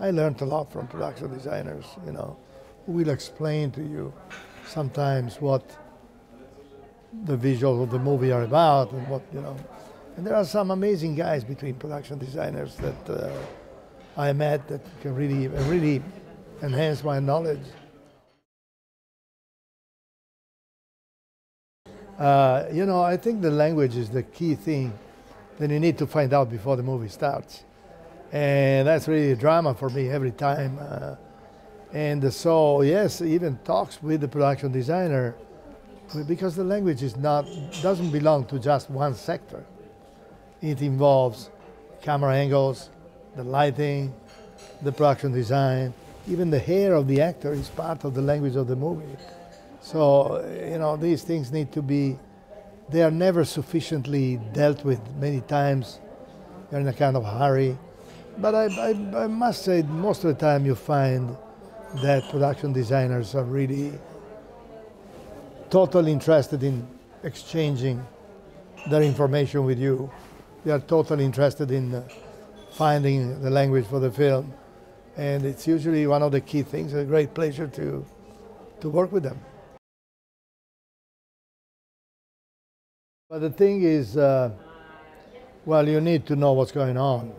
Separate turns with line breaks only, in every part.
I learned a lot from production designers, who will explain to you sometimes what the visuals of the movie are about and And there are some amazing guys between production designers that I met that can really enhance my knowledge. I think the language is the key thing that you need to find out before the movie starts. And that's really a drama for me every time. And so, yes, even talks with the production designer, because the language doesn't belong to just one sector. It involves camera angles, the lighting, the production design, even the hair of the actor is part of the language of the movie. So, these things need to be, they are never sufficiently dealt with. Many times you're in a kind of hurry. But I must say, most of the time you find that production designers are really totally interested in exchanging their information with you. They are totally interested in finding the language for the film. And it's usually one of the key things. It's a great pleasure to work with them. But the thing is, you need to know what's going on.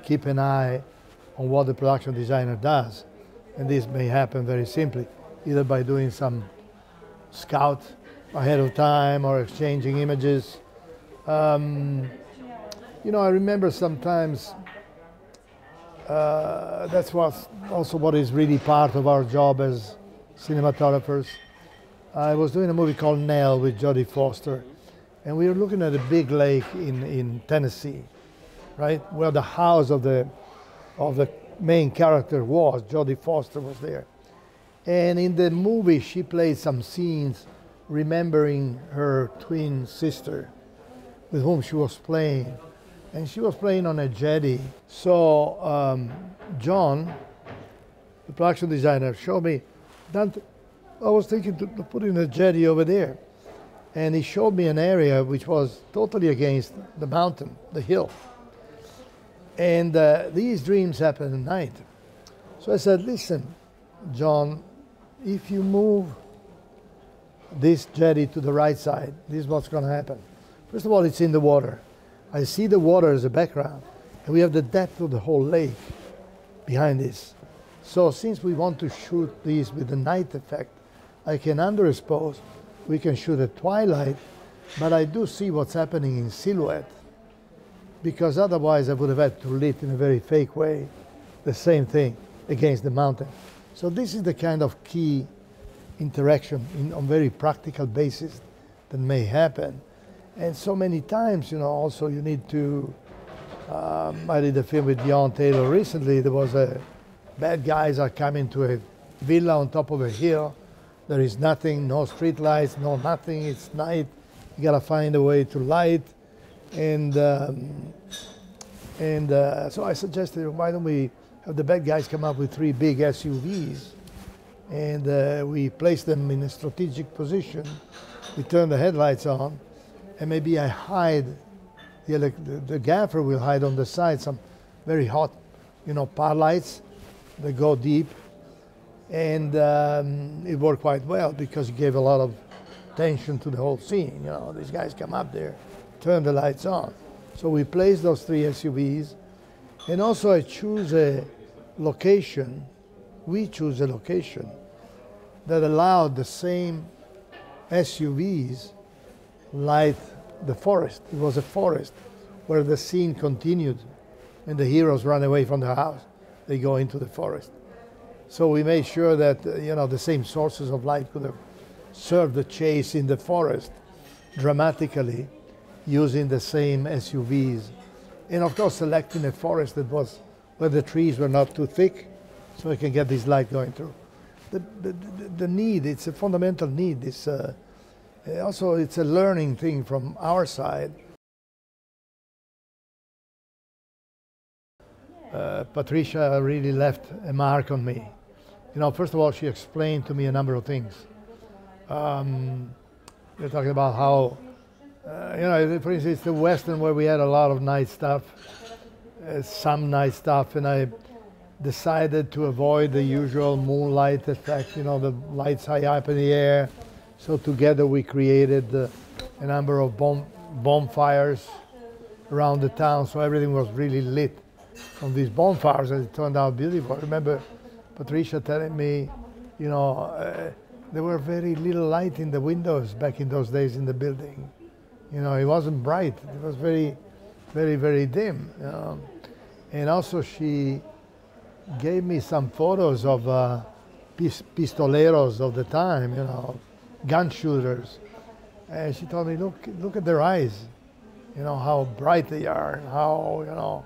Keep an eye on what the production designer does. And this may happen very simply, either by doing some scout ahead of time or exchanging images. I remember sometimes that's what is really part of our job as cinematographers. I was doing a movie called Nell with Jodie Foster, and we were looking at a big lake in Tennessee, right, where the house of the main character was. Jodie Foster was there. And in the movie, she played some scenes remembering her twin sister with whom she was playing. And she was playing on a jetty. So John, the production designer, showed me, Dante, I was thinking to put in a jetty over there. And he showed me an area which was totally against the mountain, the hill. And these dreams happen at night. So I said, listen, John, if you move this jetty to the right side, this is what's going to happen. First of all, it's in the water. I see the water as a background, and we have the depth of the whole lake behind this. So since we want to shoot these with the night effect, I can underexpose. We can shoot at twilight, but I do see what's happening in silhouette, because otherwise I would have had to lit in a very fake way the same thing against the mountain. So this is the kind of key interaction on very practical basis that may happen. And so many times, also you need to, I did a film with Dion Taylor recently. There was bad guys are coming to a villa on top of a hill. There is nothing, no street lights, no nothing, it's night. You gotta find a way to light. And so I suggested, why don't we have the bad guys come up with 3 big SUVs, and we place them in a strategic position. We turn the headlights on, and maybe I hide, the gaffer will hide on the side some very hot, par lights that go deep. And it worked quite well because it gave a lot of tension to the whole scene. These guys come up there, turn the lights on. So we place those 3 SUVs. And also I choose a location, we choose a location that allowed the same SUVs light the forest. It was a forest where the scene continued and the heroes run away from the house. They go into the forest. So we made sure that, the same sources of light could have served the chase in the forest dramatically using the same SUVs. And of course, selecting a forest that was where the trees were not too thick so we can get this light going through. The need, it's a fundamental need. Also, it's a learning thing from our side. Patricia really left a mark on me. First of all, she explained to me a number of things. You're talking about how, for instance, the Western where we had a lot of night stuff, some night stuff, and decided to avoid the usual moonlight effect, you know, the lights high up in the air. So together we created a number of bonfires around the town, so everything was really lit from these bonfires, and it turned out beautiful. I remember Patricia telling me, you know, there were very little light in the windows back in those days in the building. You know, it wasn't bright. It was very, very, very dim. And also she gave me some photos of pistoleros of the time, you know, gun shooters. And she told me, look at their eyes, you know, how bright they are, and how, you know,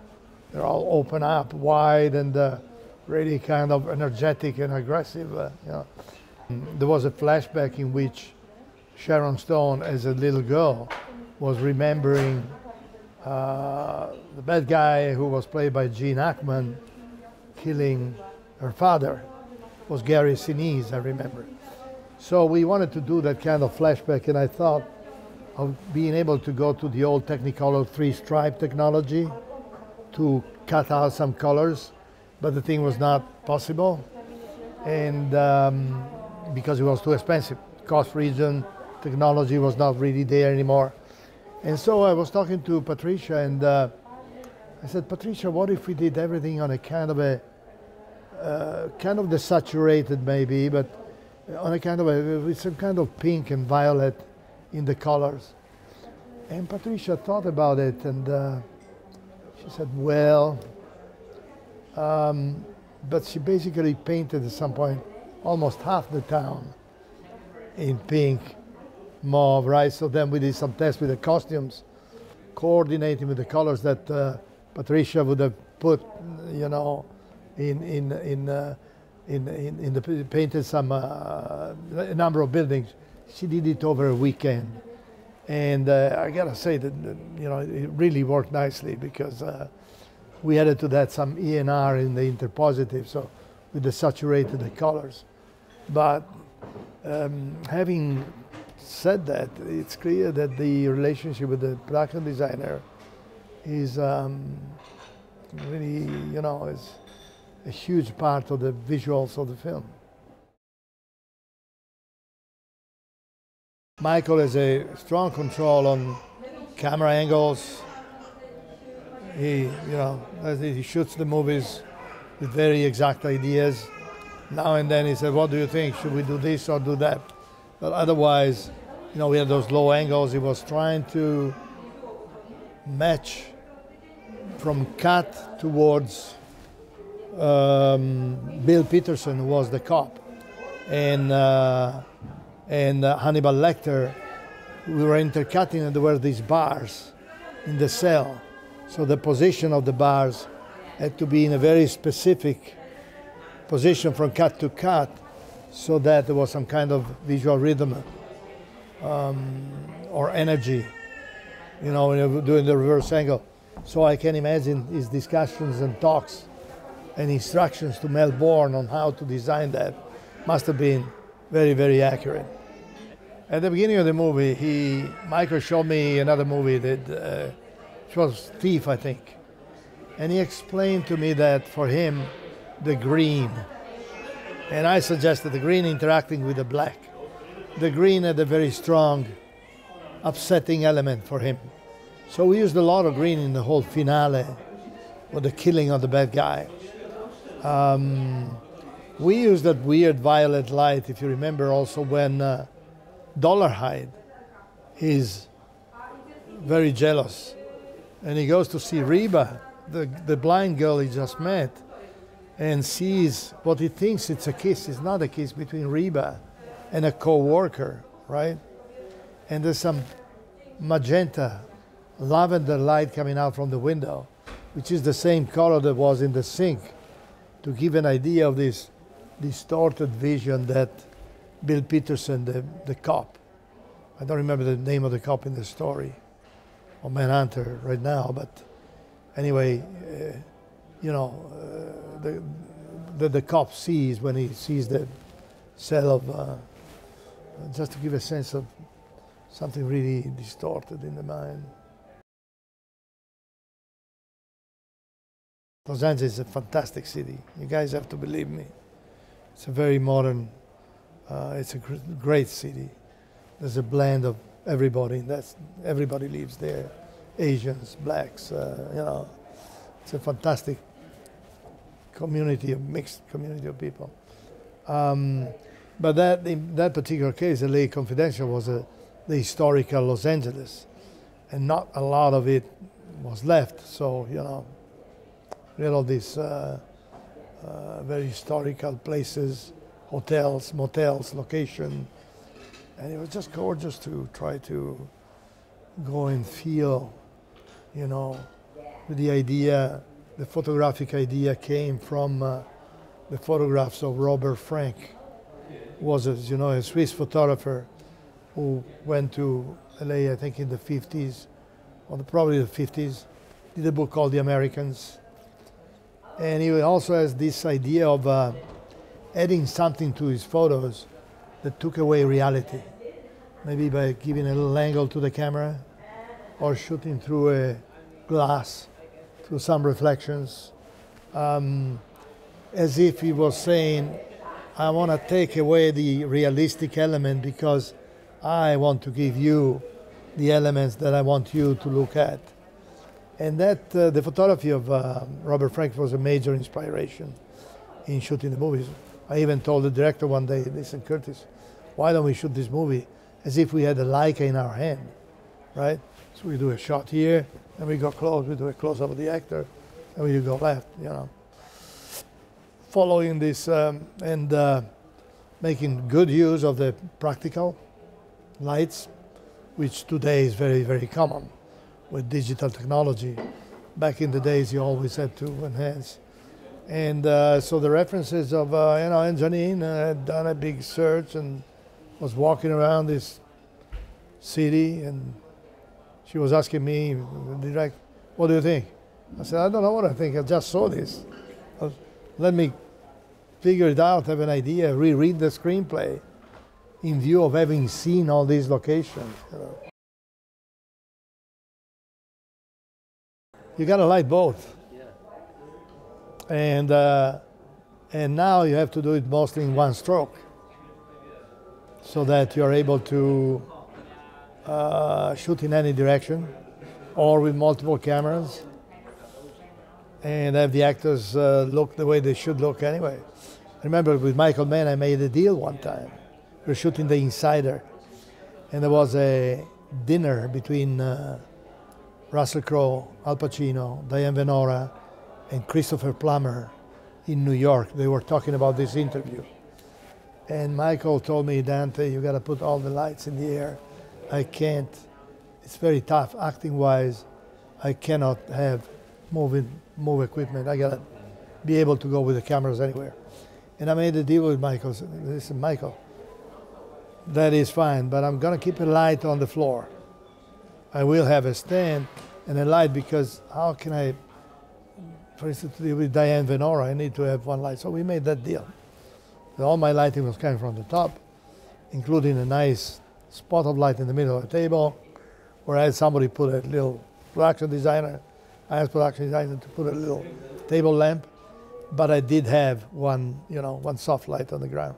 they're all open up, wide, and really kind of energetic and aggressive, you know. There was a flashback in which Sharon Stone, as a little girl, was remembering the bad guy who was played by Gene Hackman killing her father. It was Gary Sinise, I remember. So we wanted to do that kind of flashback, and I thought of being able to go to the old Technicolor 3-stripe technology to cut out some colors, but the thing was not possible, and because it was too expensive. Cost region technology was not really there anymore. And so I was talking to Patricia, and I said, Patricia, what if we did everything on a kind of desaturated maybe, but on a kind of with some kind of pink and violet in the colors. And Patricia thought about it, and she said, well, but she basically painted at some point almost half the town in pink, mauve, right? So then we did some tests with the costumes, coordinating with the colors that Patricia would have put, you know, in the painted some a number of buildings. She did it over a weekend, and I gotta say that, you know, it really worked nicely, because we added to that some ENR in the interpositive, so we desaturated the colors. But having said that, it's clear that the relationship with the production designer is really, you know, is a huge part of the visuals of the film. Michael has a strong control on camera angles. He, you know, he shoots the movies with very exact ideas. Now and then he said, what do you think? Should we do this or do that? But otherwise, you know, we had those low angles. He was trying to match from cut towards Bill Peterson, who was the cop, and Hannibal Lecter. We were intercutting, and there were these bars in the cell. So the position of the bars had to be in a very specific position from cut to cut, so that there was some kind of visual rhythm or energy, you know, when you're doing the reverse angle. So I can imagine his discussions and talks and instructions to Mel Bourne on how to design that must have been very, very accurate. At the beginning of the movie, Michael showed me another movie that, which was Thief, I think. And he explained to me that for him, the green, and I suggested the green interacting with the black. The green had a very strong upsetting element for him. So we used a lot of green in the whole finale, with the killing of the bad guy. We used that weird violet light, if you remember, also when Dollarhide is very jealous, and he goes to see Reba, the blind girl he just met, and sees what he thinks it's a kiss. It's not a kiss between Reba and a co-worker, right? And there's some magenta, lavender light coming out from the window, which is the same color that was in the sink, to give an idea of this distorted vision that Bill Peterson, the cop, I don't remember the name of the cop in the story, or Manhunter right now, but anyway, you know, the cop sees when he sees the cell of, just to give a sense of something really distorted in the mind. Los Angeles is a fantastic city. You guys have to believe me. It's a very modern, it's a great city. There's a blend of everybody. Everybody lives there. Asians, blacks, you know. It's a fantastic community, a mixed community of people. But that, in that particular case, the LA Confidential was the historical Los Angeles, and not a lot of it was left. So, you know, we had all these very historical places, hotels, motels, location, and it was just gorgeous to try to go and feel, you know, the idea, the photographic idea came from the photographs of Robert Frank, who was, as you know, a Swiss photographer who went to LA, I think in the 50s, or probably the 50s, did a book called The Americans. And he also has this idea of adding something to his photos that took away reality. Maybe by giving a little angle to the camera or shooting through a glass, through some reflections, as if he was saying, I want to take away the realistic element because I want to give you the elements that I want you to look at. And that the photography of Robert Frank was a major inspiration in shooting the movies. I even told the director one day, listen, Curtis, why don't we shoot this movie as if we had a Leica in our hand, right? So we do a shot here, and we go close, we do a close-up of the actor, and we go left, you know. Following this and making good use of the practical lights, which today is very, very common with digital technology. Back in the days, you always had to enhance. And so the references of, you know, and Janine had done a big search and was walking around this city, and she was asking me, direct, what do you think? I said, I don't know what I think, I just saw this. Let me figure it out, have an idea, reread the screenplay in view of having seen all these locations. You know. You got to light both. And now you have to do it mostly in one stroke so that you're able to shoot in any direction or with multiple cameras and have the actors look the way they should look anyway. I remember with Michael Mann, I made a deal one time. We were shooting The Insider, and there was a dinner between Russell Crowe, Al Pacino, Diane Venora, and Christopher Plummer in New York. They were talking about this interview. And Michael told me, Dante, you got to put all the lights in the air. I can't. It's very tough, acting-wise. I cannot have move equipment. I got to be able to go with the cameras anywhere. And I made a deal with Michael. I said, listen, Michael, that is fine, but I'm going to keep a light on the floor. I will have a stand and a light because how can I, for instance, with Diane Venora, I need to have one light. So we made that deal. All my lighting was coming from the top, including a nice spot of light in the middle of the table, where I had somebody put a little production designer. I asked production designer to put a little table lamp, but I did have one, you know, one soft light on the ground.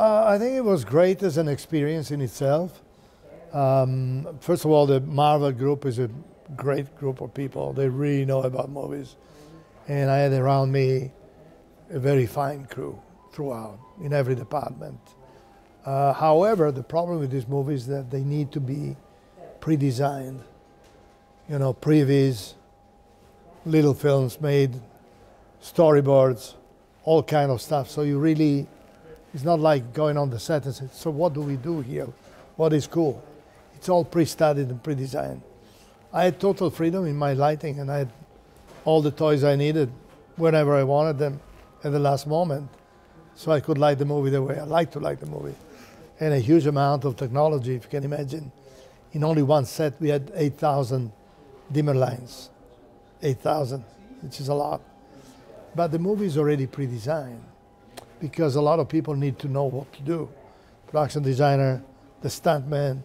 I think it was great as an experience in itself. First of all, the Marvel group is a great group of people. They really know about movies. And I had around me a very fine crew throughout, in every department. However, the problem with these movies is that they need to be pre-designed. You know, previews, little films made, storyboards, all kind of stuff. So you really, it's not like going on the set and say, so what do we do here? What is cool? It's all pre-studied and pre-designed. I had total freedom in my lighting, and I had all the toys I needed whenever I wanted them at the last moment. So I could light the movie the way I like to light the movie. And a huge amount of technology, if you can imagine. In only one set, we had 8,000 dimmer lines. 8,000, which is a lot. But the movie is already pre-designed because a lot of people need to know what to do. Production designer, the stuntman,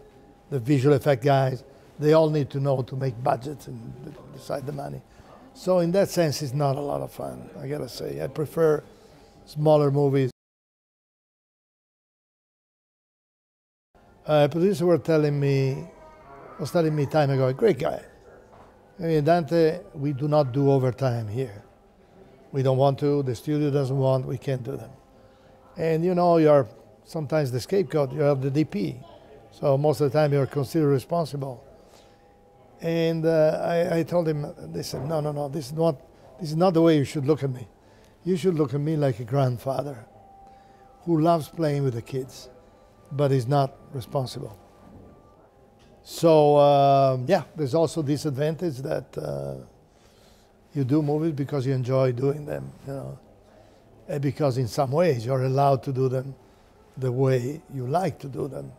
the visual effect guys, They all need to know to make budgets and decide the money. So in that sense, it's not a lot of fun, I gotta say. I prefer smaller movies. A producer was telling me time ago, a great guy. I mean, Dante, we do not do overtime here. We don't want to, the studio doesn't want, we can't do them. And you know, you're sometimes the scapegoat, you have the DP. So most of the time you're considered responsible. And I told him, they said, no, this is not the way you should look at me. You should look at me like a grandfather who loves playing with the kids, but is not responsible. So yeah, there's also this advantage that you do movies because you enjoy doing them, you know, and because in some ways you're allowed to do them the way you like to do them.